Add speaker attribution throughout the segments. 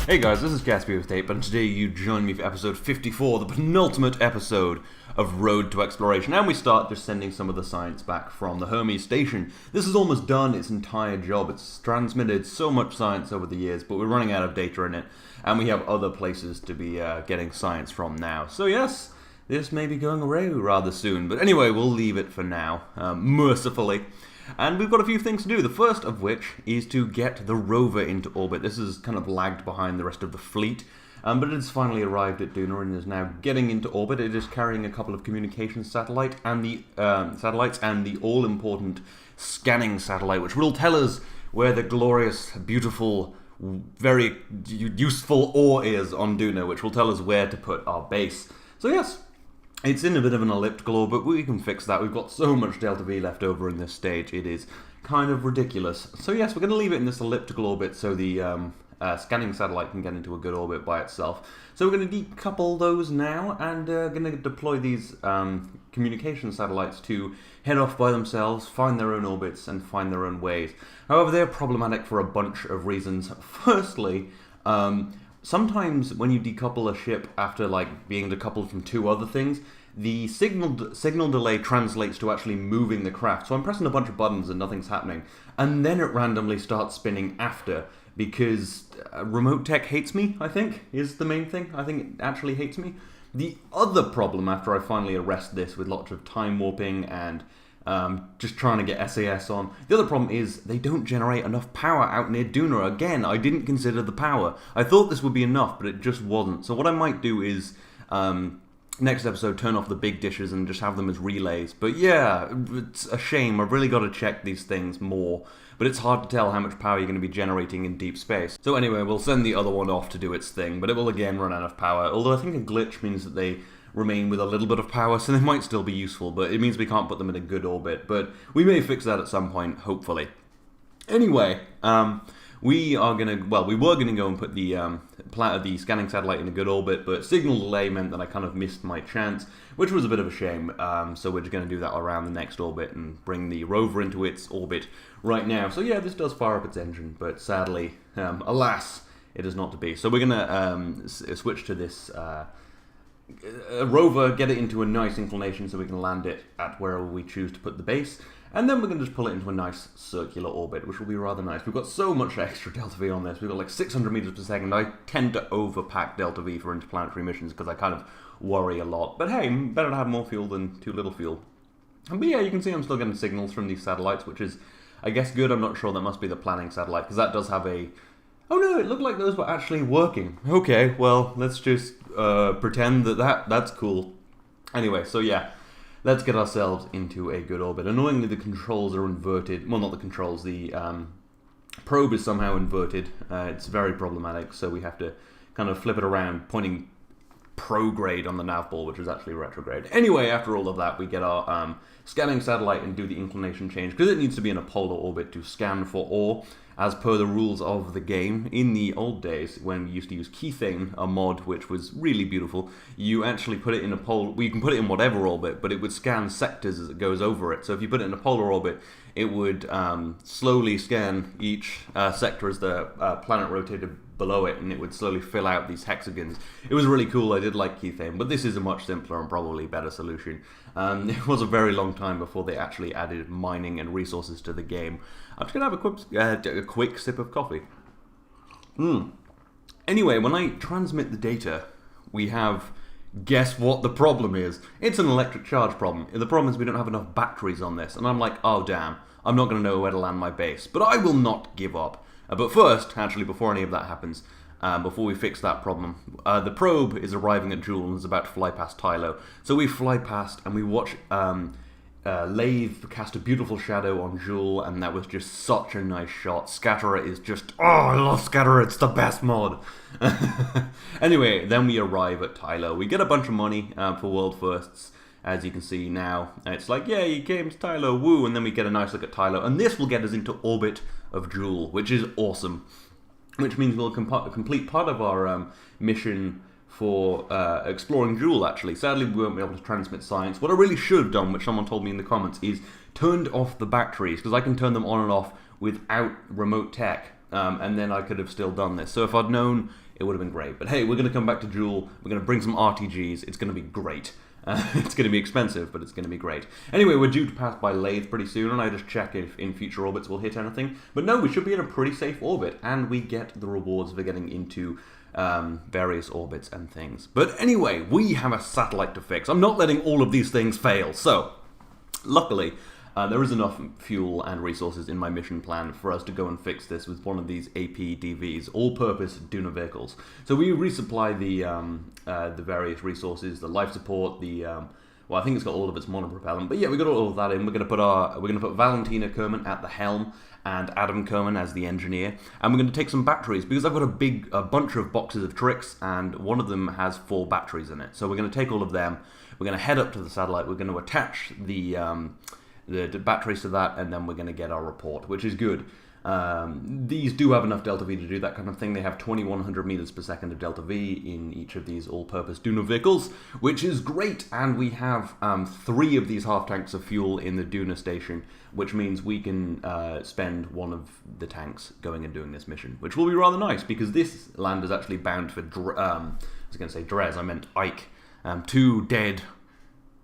Speaker 1: Hey guys, this is Gatsby with Tape, and today you join me for episode 54, the penultimate episode of Road to Exploration, and we start just sending some of the science back from the Hermes station. This is almost done its entire job. It's transmitted so much science over the years, but we're running out of data in it, and we have other places to be getting science from now. So yes, this may be going away rather soon, but anyway, we'll leave it for now, mercifully. And we've got a few things to do, the first of which is to get the rover into orbit. This is kind of lagged behind the rest of the fleet, but it has finally arrived at Duna and is now getting into orbit. It is carrying a couple of communications satellites and the all-important scanning satellite, which will tell us where the glorious, beautiful, very useful ore is on Duna, which will tell us where to put our base. So yes, it's in a bit of an elliptical orbit, but we can fix that. We've got so much delta V left over in this stage, it is kind of ridiculous. So yes, we're going to leave it in this elliptical orbit so the scanning satellite can get into a good orbit by itself. So we're going to decouple those now, and going to deploy these communication satellites to head off by themselves, find their own orbits, and find their own ways. However, they're problematic for a bunch of reasons. Firstly, sometimes when you decouple a ship after being decoupled from two other things, the signal delay translates to actually moving the craft. So I'm pressing a bunch of buttons and nothing's happening, and then it randomly starts spinning after, because remote tech hates me, I think, is the main thing. I think it actually hates me. The other problem after I finally arrest this with lots of time warping and just trying to get SAS on. The other problem is they don't generate enough power out near Duna. Again, I didn't consider the power. I thought this would be enough, but it just wasn't. So what I might do is, next episode, turn off the big dishes and just have them as relays. But yeah, it's a shame. I've really got to check these things more. But it's hard to tell how much power you're going to be generating in deep space. So anyway, we'll send the other one off to do its thing, but it will again run out of power. Although I think a glitch means that they remain with a little bit of power, so they might still be useful, but it means we can't put them in a good orbit. But we may fix that at some point, hopefully. Anyway, we were going to go and put the scanning satellite in a good orbit, but signal delay meant that I kind of missed my chance, which was a bit of a shame. So we're just going to do that around the next orbit and bring the rover into its orbit right now. So yeah, this does fire up its engine, but sadly, alas, it is not to be. So we're going to switch to this rover, get it into a nice inclination so we can land it at wherever we choose to put the base, and then we're going to just pull it into a nice circular orbit, which will be rather nice. We've got so much extra delta V on this. We've got like 600 meters per second. I tend to overpack delta V for interplanetary missions because I kind of worry a lot. But hey, better to have more fuel than too little fuel. But yeah, you can see I'm still getting signals from these satellites, which is, I guess, good. I'm not sure. That must be the planning satellite, because that does have a... Oh no, it looked like those were actually working. Okay, well, let's just pretend that's cool. Anyway, so yeah, let's get ourselves into a good orbit. Annoyingly, the controls are inverted. Well, not the controls, the probe is somehow inverted. It's very problematic, so we have to kind of flip it around, pointing prograde on the nav ball, which is actually retrograde. Anyway, after all of that, we get our scanning satellite and do the inclination change, because it needs to be in a polar orbit to scan for ore, as per the rules of the game. In the old days, when we used to use Keythane, a mod which was really beautiful, you actually put it in a polar... Well, you can put it in whatever orbit, but it would scan sectors as it goes over it. So if you put it in a polar orbit, it would slowly scan each sector as the planet rotated below it, and it would slowly fill out these hexagons. It was really cool. I did like Keythane, but this is a much simpler and probably better solution. It was a very long time before they actually added mining and resources to the game. I'm just going to have a quick sip of coffee. Anyway, when I transmit the data, we have... Guess what the problem is? It's an electric charge problem. The problem is we don't have enough batteries on this, and I'm like, oh damn, I'm not going to know where to land my base. But I will not give up. But first, actually, before any of that happens, before we fix that problem, the probe is arriving at Jool and is about to fly past Tylo. So we fly past and we watch Lathe cast a beautiful shadow on Jool, and that was just such a nice shot. Scatterer is just... Oh, I love Scatterer, it's the best mod! Anyway, then we arrive at Tylo. We get a bunch of money for world firsts, as you can see now. It's like, yeah, you came to Tylo, woo! And then we get a nice look at Tylo, and this will get us into orbit of Jool, which is awesome. Which means we'll complete part of our mission for exploring Jool, actually. Sadly, we won't be able to transmit science. What I really should have done, which someone told me in the comments, is turned off the batteries, because I can turn them on and off without remote tech. and then I could have still done this. So if I'd known, it would have been great. But hey, we're going to come back to Jool. We're going to bring some RTGs. It's going to be great. It's going to be expensive, but it's going to be great. Anyway, we're due to pass by Lathe pretty soon, and I just check if in future orbits we'll hit anything. But no, we should be in a pretty safe orbit, and we get the rewards for getting into various orbits and things. But anyway, we have a satellite to fix. I'm not letting all of these things fail. So, luckily, there is enough fuel and resources in my mission plan for us to go and fix this with one of these APDVs, all-purpose Duna vehicles. So we resupply the various resources, the life support, the well, I think it's got all of its monopropellant, but yeah, we got all of that in. We're gonna put Valentina Kerman at the helm and Adam Kerman as the engineer, and we're going to take some batteries because I've got a bunch of boxes of tricks, and one of them has 4 batteries in it. So we're going to take all of them. We're going to head up to the satellite. We're going to attach the batteries to that, and then we're going to get our report, which is good. These do have enough delta V to do that kind of thing. They have 2100 meters per second of delta V in each of these all-purpose Duna vehicles, which is great. And we have 3 of these half tanks of fuel in the Duna station, which means we can spend one of the tanks going and doing this mission, which will be rather nice because this land is actually bound for I was going to say Drez, I meant Ike. 2 dead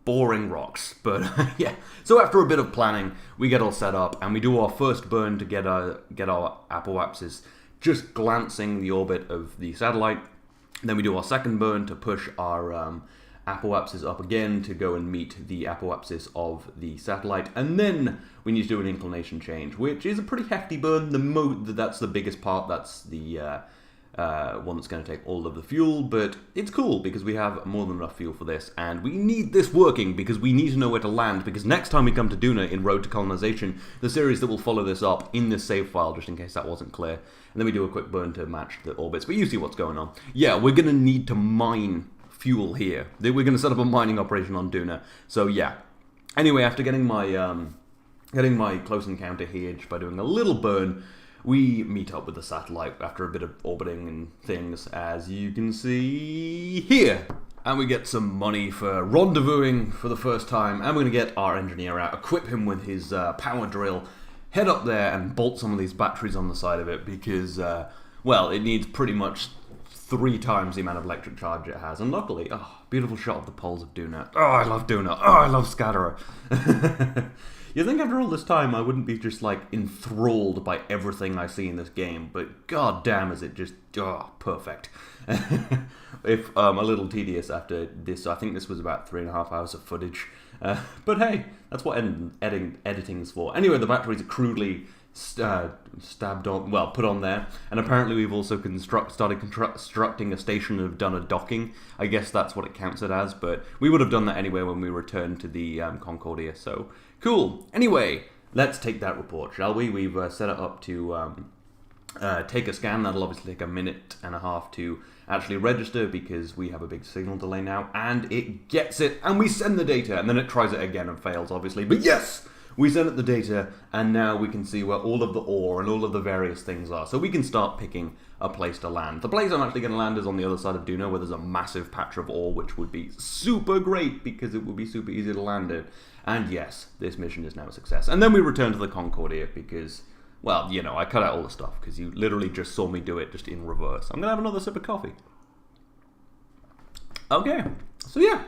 Speaker 1: boring rocks, but yeah. So after a bit of planning, we get all set up and we do our first burn to get our apoapsis, just glancing the orbit of the satellite. Then we do our second burn to push our apoapsis up again to go and meet the apoapsis of the satellite, and then we need to do an inclination change, which is a pretty hefty burn. That's the biggest part. That's the one that's going to take all of the fuel, but it's cool because we have more than enough fuel for this, and we need this working because we need to know where to land, because next time we come to Duna in Road to Colonization, the series that will follow this up in this save file, just in case that wasn't clear, and then we do a quick burn to match the orbits, but you see what's going on. Yeah, we're going to need to mine fuel here. We're going to set up a mining operation on Duna, so yeah. Anyway, after getting my close encounter here just by doing a little burn, we meet up with the satellite after a bit of orbiting and things, as you can see here. And we get some money for rendezvousing for the first time, and we're going to get our engineer out, equip him with his power drill, head up there and bolt some of these batteries on the side of it because, well, it needs pretty much 3 times the amount of electric charge it has. And luckily, beautiful shot of the poles of Duna. Oh, I love Duna. Oh, I love Scatterer. You think after all this time I wouldn't be just like enthralled by everything I see in this game, but god damn is it just perfect. If a little tedious after this, I think this was about 3.5 hours of footage, but hey, that's what editing is for. Anyway, the batteries are crudely put on there, and apparently we've also started constructing a station and have done a docking. I guess that's what it counts it as, but we would have done that anyway when we returned to the Concordia, so cool. Anyway, let's take that report, shall we? We've set it up to take a scan. That'll obviously take 1.5 minutes to actually register because we have a big signal delay now, and it gets it, and we send the data, and then it tries it again and fails, obviously, but yes! We send it the data, and now we can see where all of the ore and all of the various things are. So we can start picking a place to land. The place I'm actually going to land is on the other side of Duna, where there's a massive patch of ore, which would be super great, because it would be super easy to land it. And yes, this mission is now a success. And then we return to the Concordia, because, well, you know, I cut out all the stuff, because you literally just saw me do it just in reverse. I'm going to have another sip of coffee. Okay, so yeah,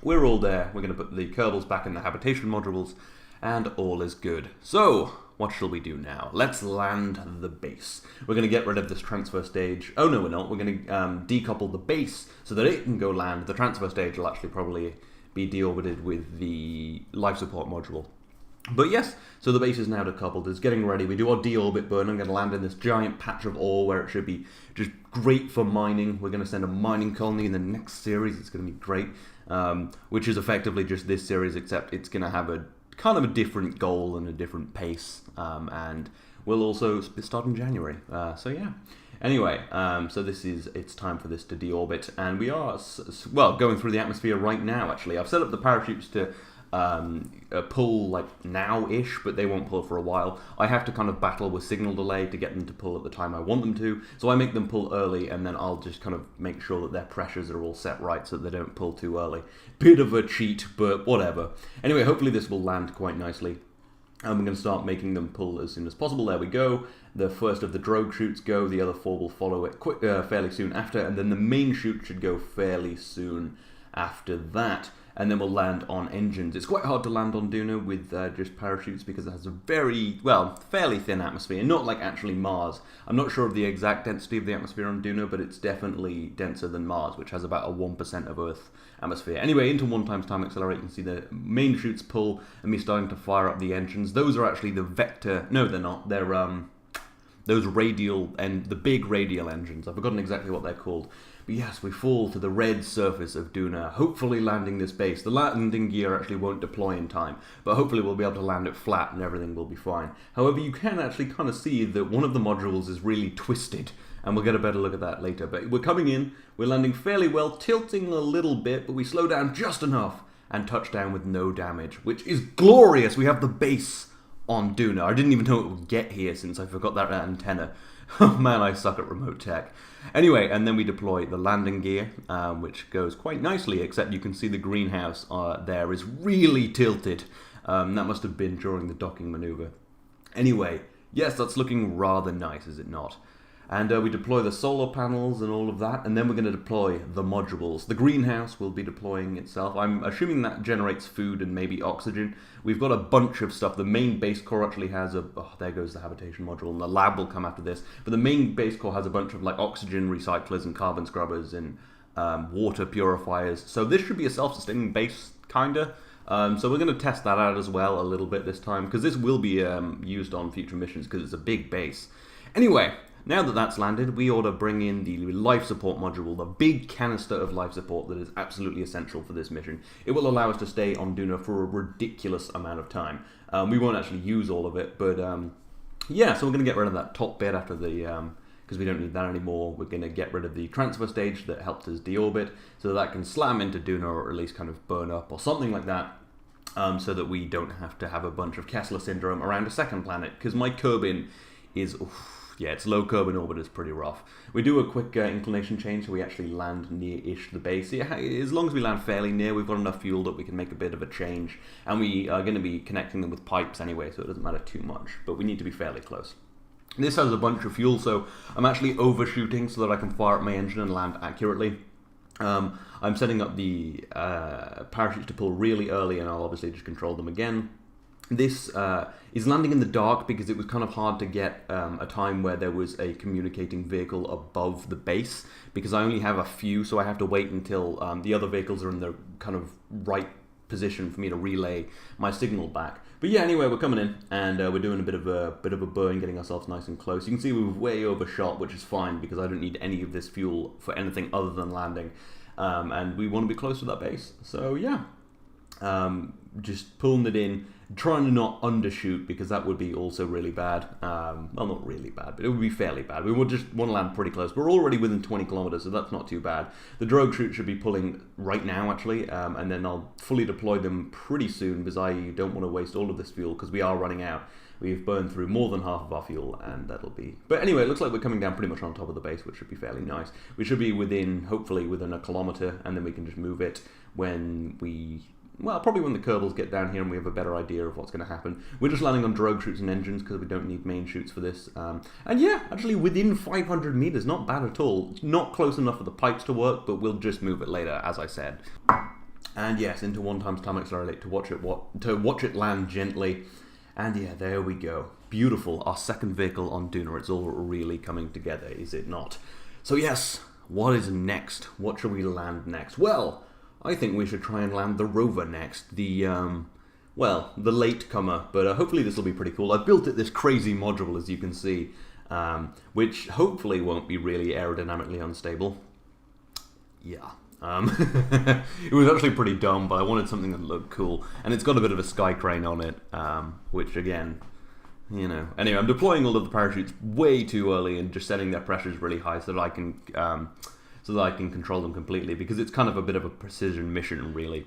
Speaker 1: we're all there. We're going to put the Kerbals back in the habitation modules, and all is good. So, what shall we do now? Let's land the base. We're going to get rid of this transfer stage. Oh no, we're not. We're going to decouple the base so that it can go land. The transfer stage will actually probably be deorbited with the life support module. But yes, so the base is now decoupled. It's getting ready. We do our deorbit burn. I'm going to land in this giant patch of ore where it should be just great for mining. We're going to send a mining colony in the next series. It's going to be great. Which is effectively just this series, except it's going to have a kind of a different goal and a different pace, and we'll also start in January, so yeah. Anyway, so it's time for this to deorbit, and we are, well, going through the atmosphere right now, actually. I've set up the parachutes to pull, like, now-ish, but they won't pull for a while. I have to kind of battle with signal delay to get them to pull at the time I want them to, so I make them pull early, and then I'll just kind of make sure that their pressures are all set right so that they don't pull too early. Bit of a cheat, but whatever. Anyway, hopefully this will land quite nicely. And we're going to start making them pull as soon as possible. There we go. The first of the drogue chutes go. The other 4 will follow it fairly soon after. And then the main chute should go fairly soon after that. And then we'll land on engines. It's quite hard to land on Duna with just parachutes because it has a very, well, fairly thin atmosphere. Not like actually Mars. I'm not sure of the exact density of the atmosphere on Duna, but it's definitely denser than Mars, which has about a 1% of Earth atmosphere. Anyway, into 1 times time accelerate, you can see the main chutes pull and me starting to fire up the engines. Those are actually the vector, no they're not, they're those radial, and the big radial engines. I've forgotten exactly what they're called. But yes, we fall to the red surface of Duna, hopefully landing this base. The landing gear actually won't deploy in time, but hopefully we'll be able to land it flat and everything will be fine. However, you can actually kind of see that one of the modules is really twisted, and we'll get a better look at that later. But we're coming in, we're landing fairly well, tilting a little bit, but we slow down just enough and touch down with no damage, which is glorious. We have the base on Duna. I didn't even know it would get here since I forgot that antenna. Oh man, I suck at remote tech. Anyway, and then we deploy the landing gear, which goes quite nicely, except you can see the greenhouse there is really tilted. That must have been during the docking maneuver. Anyway, yes, that's looking rather nice, is it not? And we deploy the solar panels and all of that, and then we're going to deploy the modules. The greenhouse will be deploying itself. I'm assuming that generates food and maybe oxygen. We've got a bunch of stuff. The main base core actually has a... Oh, there goes the habitation module, and the lab will come after this. But the main base core has a bunch of like oxygen recyclers and carbon scrubbers and water purifiers. So this should be a self-sustaining base, kinda. So we're going to test that out as well a little bit this time, because this will be used on future missions, because it's a big base. Anyway... Now that that's landed, we ought to bring in the life support module, the big canister of life support that is absolutely essential for this mission. It will allow us to stay on Duna for a ridiculous amount of time. We won't actually use all of it, but yeah, so we're going to get rid of that top bit after the... because we don't need that anymore. We're going to get rid of the transfer stage that helped us deorbit, so that can slam into Duna or at least kind of burn up or something like that, so that we don't have to have a bunch of Kessler syndrome around a second planet, because my Kerbin is... Oof, yeah, its low Kerbin orbit is pretty rough. We do a quick inclination change, so we actually land near-ish the base. Yeah, as long as we land fairly near, we've got enough fuel that we can make a bit of a change. And we are going to be connecting them with pipes anyway, so it doesn't matter too much. But we need to be fairly close. This has a bunch of fuel, so I'm actually overshooting so that I can fire up my engine and land accurately. I'm setting up the parachutes to pull really early, and I'll obviously just control them again. This is landing in the dark because it was kind of hard to get a time where there was a communicating vehicle above the base, because I only have a few, so I have to wait until the other vehicles are in the kind of right position for me to relay my signal back. But yeah, anyway, we're coming in, and we're doing a bit of a burn, getting ourselves nice and close. You can see we've way overshot, which is fine, because I don't need any of this fuel for anything other than landing. And we want to be close to that base. So yeah, just pulling it in, trying to not undershoot, because that would be also really bad. Well, not really bad, but it would be fairly bad. We would just want to land pretty close. We're already within 20 kilometers, so that's not too bad. The drogue chute should be pulling right now, actually, and then I'll fully deploy them pretty soon, because I don't want to waste all of this fuel, because we are running out. We've burned through more than half of our fuel, and that'll be... But anyway, it looks like we're coming down pretty much on top of the base, which should be fairly nice. We should be within, hopefully, within a kilometer, and then we can just move it when we... Well, probably when the Kerbals get down here and we have a better idea of what's going to happen. We're just landing on drogue chutes and engines because we don't need main chutes for this. And yeah, actually within 500 meters, not bad at all. Not close enough for the pipes to work, but we'll just move it later, as I said. And yes, into 1 times time accelerate to watch it land gently. And yeah, there we go. Beautiful. Our second vehicle on Duna. It's all really coming together, is it not? So yes, what is next? What shall we land next? Well, I think we should try and land the Rover next. Well, the latecomer, but hopefully this will be pretty cool. I built it this crazy module, as you can see, which hopefully won't be really aerodynamically unstable. Yeah. It was actually pretty dumb, but I wanted something that looked cool, and it's got a bit of a sky crane on it, which again, you know. Anyway, I'm deploying all of the parachutes way too early and just setting their pressures really high so that I can control them completely, because it's kind of a bit of a precision mission, really.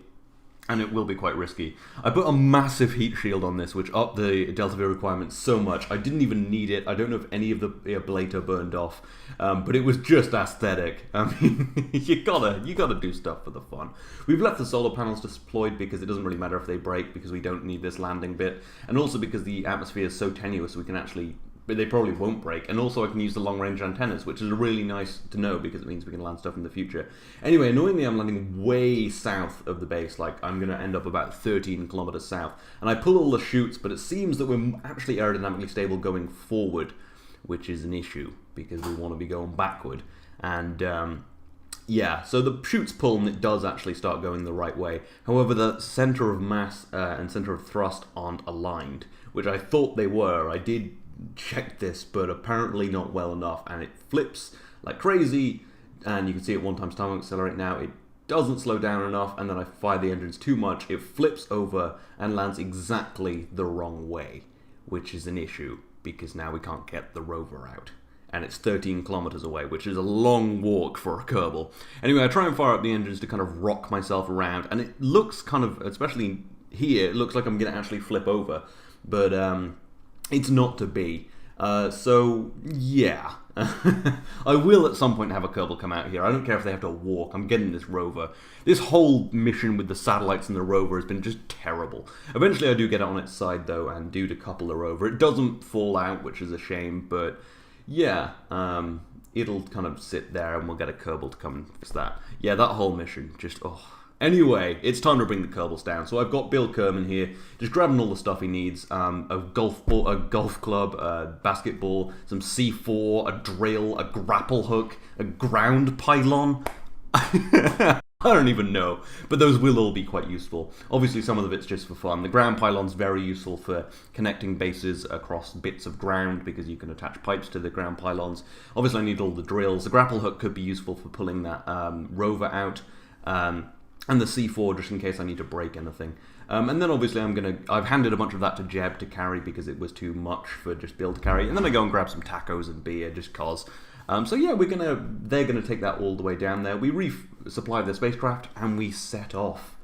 Speaker 1: and it will be quite risky. I put a massive heat shield on this, which upped the Delta V requirement so much. I didn't even need it. I don't know if any of the ablator burned off, but it was just aesthetic. I mean, you gotta do stuff for the fun. We've left the solar panels deployed because it doesn't really matter if they break, because we don't need this landing bit, and also because the atmosphere is so tenuous we can actually... but they probably won't break, and also I can use the long-range antennas, which is really nice to know because it means we can land stuff in the future. Anyway, annoyingly I'm landing way south of the base, like I'm going to end up about 13 kilometers south, and I pull all the chutes, but it seems that we're actually aerodynamically stable going forward, which is an issue, because we want to be going backward, and yeah, so the chutes pull and it does actually start going the right way. However, the center of mass and center of thrust aren't aligned, which I thought they were. I did check this, but apparently not well enough, and it flips like crazy, and you can see at 1 times time accelerate now. It doesn't slow down enough, and then I fire the engines too much. It flips over and lands exactly the wrong way, which is an issue because now we can't get the rover out, and it's 13 kilometers away, which is a long walk for a Kerbal. Anyway, I try and fire up the engines to kind of rock myself around, and it looks kind of, especially here, it looks like I'm going to actually flip over, but it's not to be. So, yeah. I will at some point have a Kerbal come out here. I don't care if they have to walk. I'm getting this rover. This whole mission with the satellites and the rover has been just terrible. Eventually I do get it on its side, though, and do decouple the rover. It doesn't fall out, which is a shame, but yeah, it'll kind of sit there and we'll get a Kerbal to come and fix that. Yeah, that whole mission, just, oh... Anyway, it's time to bring the Kerbals down. So I've got Bill Kerman here, just grabbing all the stuff he needs. A golf ball, a golf club, a basketball, some C4, a drill, a grapple hook, a ground pylon. I don't even know, but those will all be quite useful. Obviously, some of it's just for fun. The ground pylon's very useful for connecting bases across bits of ground because you can attach pipes to the ground pylons. Obviously, I need all the drills. The grapple hook could be useful for pulling that rover out. And the C4 just in case I need to break anything. And then obviously I've handed a bunch of that to Jeb to carry because it was too much for just Bill to carry. And then I go and grab some tacos and beer just cause. So yeah, they're gonna take that all the way down there. We resupply the spacecraft and we set off.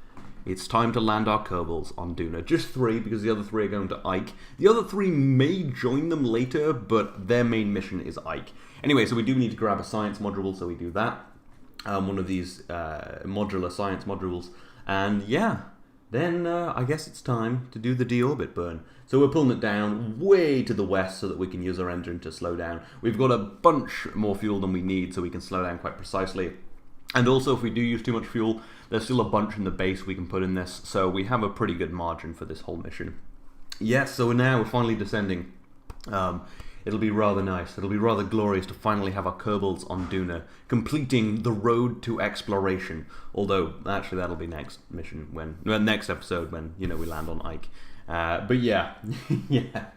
Speaker 1: It's time to land our Kerbals on Duna. Just 3 because the other 3 are going to Ike. The other 3 may join them later, but their main mission is Ike. Anyway, so we do need to grab a science module, so we do that. One of these modular science modules, and yeah, then I guess it's time to do the deorbit burn. So we're pulling it down way to the west so that we can use our engine to slow down. We've got a bunch more fuel than we need, so we can slow down quite precisely. And also, if we do use too much fuel, there's still a bunch in the base we can put in this, so we have a pretty good margin for this whole mission. Yes, so now we're finally descending. It'll be rather nice. It'll be rather glorious to finally have our Kerbals on Duna, completing the road to exploration. Although, actually, that'll be next mission next episode when we land on Ike. But yeah, yeah.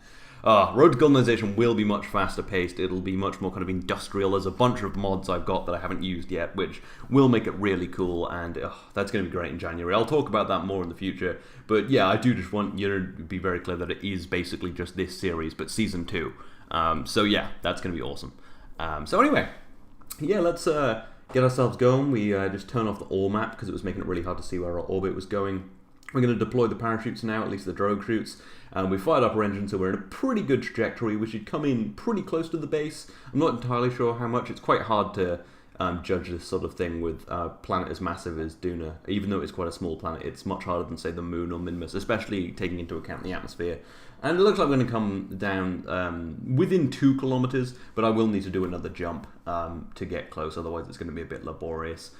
Speaker 1: Road to colonization will be much faster paced. It'll be much more kind of industrial. There's a bunch of mods I've got that I haven't used yet, which will make it really cool, and that's going to be great in January. I'll talk about that more in the future. But yeah, I do just want you to be very clear that it is basically just this series, but Season 2. So yeah, that's going to be awesome. So anyway, yeah, let's get ourselves going. We just turn off the ore map because it was making it really hard to see where our orbit was going. We're going to deploy the parachutes now, at least the drogue chutes. We fired up our engine, so we're in a pretty good trajectory. We should come in pretty close to the base. I'm not entirely sure how much. It's quite hard to judge this sort of thing with a planet as massive as Duna. Even though it's quite a small planet, it's much harder than, say, the Moon or Minmus, especially taking into account the atmosphere. And it looks like we're going to come down within 2 kilometers, but I will need to do another jump to get close, otherwise it's going to be a bit laborious.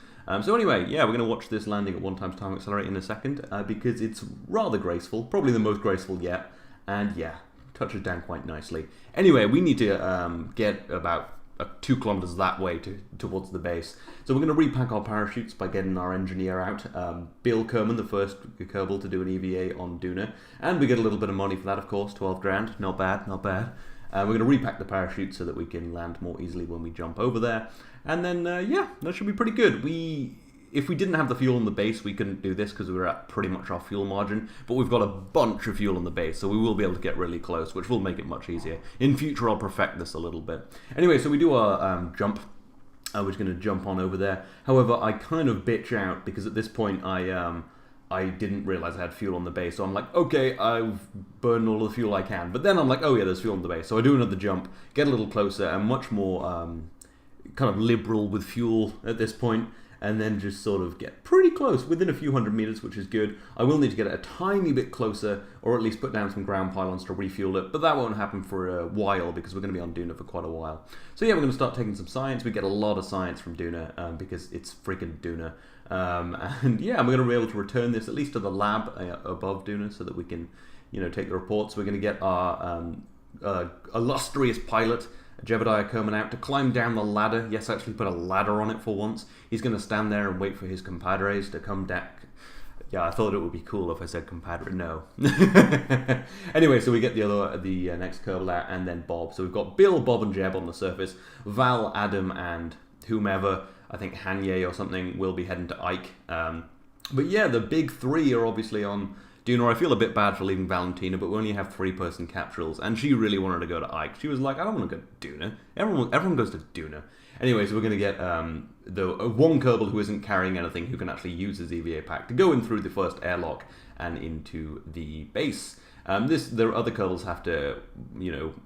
Speaker 1: So anyway, yeah, we're going to watch this landing at 1 times time accelerate in a second, because it's rather graceful, probably the most graceful yet, and yeah, touches down quite nicely. Anyway, we need to get about 2 kilometers that way towards the base. So we're going to repack our parachutes by getting our engineer out. Bill Kerman, the first Kerbal to do an EVA on Duna, and we get a little bit of money for that, of course, 12 grand, not bad, not bad. We're going to repack the parachute so that we can land more easily when we jump over there. And then, yeah, that should be pretty good. If we didn't have the fuel on the base, we couldn't do this because we were at pretty much our fuel margin. But we've got a bunch of fuel on the base, so we will be able to get really close, which will make it much easier. In future, I'll perfect this a little bit. Anyway, so we do our jump. We're just going to jump on over there. However, I kind of bitch out because at this point I I didn't realize I had fuel on the base, so I'm like, okay, I've burned all the fuel I can. But then I'm like, oh yeah, there's fuel on the base. So I do another jump, get a little closer, and much more kind of liberal with fuel at this point, and then just sort of get pretty close, within a few hundred meters, which is good. I will need to get it a tiny bit closer, or at least put down some ground pylons to refuel it, but that won't happen for a while, because we're going to be on Duna for quite a while. So yeah, we're going to start taking some science. We get a lot of science from Duna, because it's freaking Duna. And yeah, we're going to be able to return this at least to the lab above Duna, so that we can, take the reports. We're going to get our illustrious pilot, Jebediah, coming out to climb down the ladder. Yes, actually put a ladder on it for once. He's going to stand there and wait for his compadres to come back. Yeah, I thought it would be cool if I said compadre. No. Anyway, so we get the next Kerbal out, and then Bob. So we've got Bill, Bob, and Jeb on the surface. Val, Adam, and whomever, I think Hanye or something, will be heading to Ike. But yeah, the big three are obviously on Duna. I feel a bit bad for leaving Valentina, but we only have 3-person capsules, and she really wanted to go to Ike. She was like, I don't want to go to Duna. Everyone goes to Duna. Anyway, so we're going to get the one Kerbal who isn't carrying anything, who can actually use his EVA pack to go in through the first airlock and into the base. The other Kerbals have to,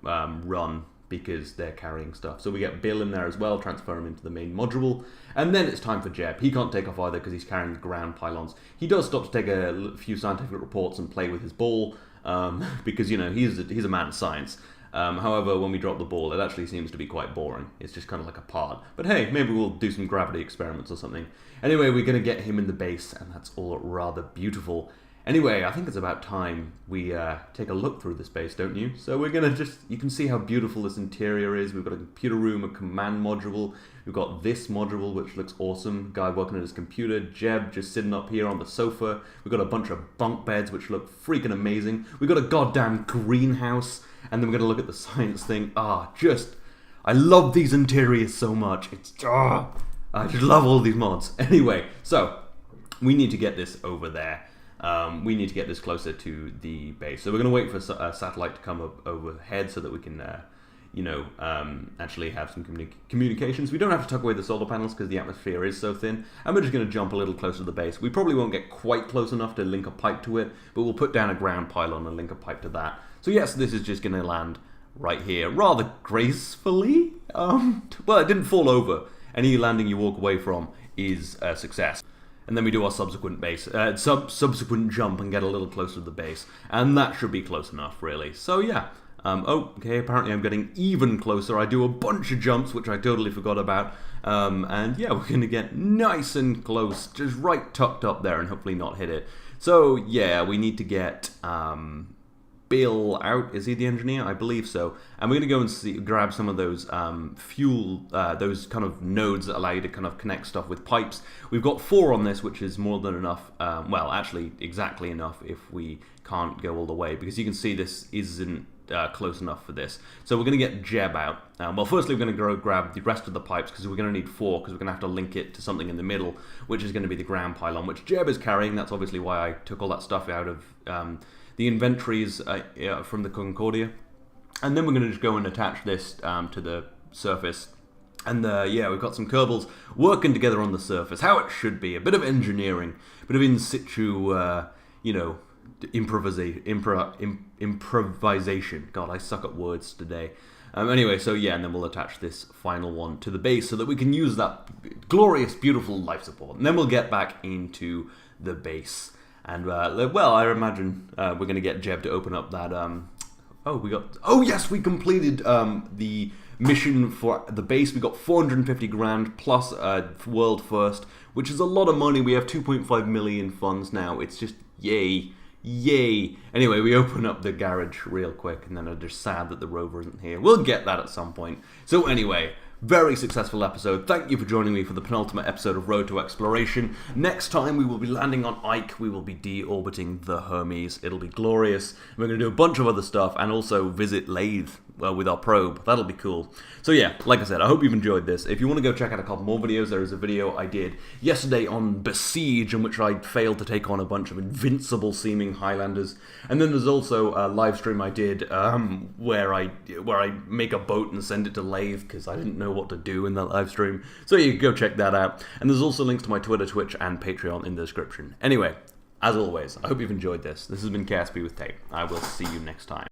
Speaker 1: run, because they're carrying stuff. So we get Bill in there as well, transfer him into the main module, and then it's time for Jeb. He can't take off either because he's carrying the ground pylons. He does stop to take a few scientific reports and play with his ball, because, he's a man of science. However, when we drop the ball, it actually seems to be quite boring. It's just kind of like a part. But hey, maybe we'll do some gravity experiments or something. Anyway, we're going to get him in the base, and that's all rather beautiful. Anyway, I think it's about time we take a look through this base, don't you? So we're going to you can see how beautiful this interior is. We've got a computer room, a command module. We've got this module, which looks awesome. Guy working at his computer. Jeb just sitting up here on the sofa. We've got a bunch of bunk beds, which look freaking amazing. We've got a goddamn greenhouse. And then we're going to look at the science thing. I love these interiors so much. I just love all these mods. Anyway, so we need to get this over there. We need to get this closer to the base. So we're going to wait for a satellite to come up overhead so that we can, actually have some communications. We don't have to tuck away the solar panels because the atmosphere is so thin. And we're just going to jump a little closer to the base. We probably won't get quite close enough to link a pipe to it, but we'll put down a ground pylon and link a pipe to that. So yes, this is just going to land right here, rather gracefully. Well, it didn't fall over. Any landing you walk away from is a success. And then we do our subsequent subsequent jump and get a little closer to the base. And that should be close enough, really. So yeah. Okay, apparently I'm getting even closer. I do a bunch of jumps, which I totally forgot about. And yeah, we're going to get nice and close, just right tucked up there and hopefully not hit it. So yeah, we need to get Bill out. Is he the engineer? I believe so. And we're going to go and grab some of those fuel, those kind of nodes that allow you to kind of connect stuff with pipes. We've got 4 on this, which is more than enough. Well, actually, exactly enough if we can't go all the way, because you can see this isn't close enough for this. So we're going to get Jeb out. Well, firstly, we're going to go grab the rest of the pipes, because we're going to need 4, because we're going to have to link it to something in the middle, which is going to be the ground pylon, which Jeb is carrying. That's obviously why I took all that stuff out of the inventories from the Concordia. And then we're going to just go and attach this to the surface. And yeah, we've got some Kerbals working together on the surface, how it should be. A bit of engineering, a bit of in situ, improvisation. God, I suck at words today. Anyway, so yeah, and then we'll attach this final one to the base so that we can use that glorious, beautiful life support. And then we'll get back into the base. And, well, I imagine we're going to get Jeb to open up that, oh yes, we completed the mission for the base. We got 450 grand plus world first, which is a lot of money. We have 2.5 million funds now. It's just yay. Yay! Anyway, we open up the garage real quick, and then I'm just sad that the Rover isn't here. We'll get that at some point. So anyway, very successful episode. Thank you for joining me for the penultimate episode of Road to Exploration. Next time we will be landing on Ike. We will be deorbiting the Hermes. It'll be glorious. We're going to do a bunch of other stuff and also visit Lathe with our probe. That'll be cool. So yeah, like I said, I hope you've enjoyed this. If you want to go check out a couple more videos, there is a video I did yesterday on Besiege, in which I failed to take on a bunch of invincible-seeming Highlanders. And then there's also a live stream I did where I make a boat and send it to Lathe, because I didn't know what to do in that live stream. So you can go check that out. And there's also links to my Twitter, Twitch, and Patreon in the description. Anyway, as always, I hope you've enjoyed this. This has been KSP with Tape. I will see you next time.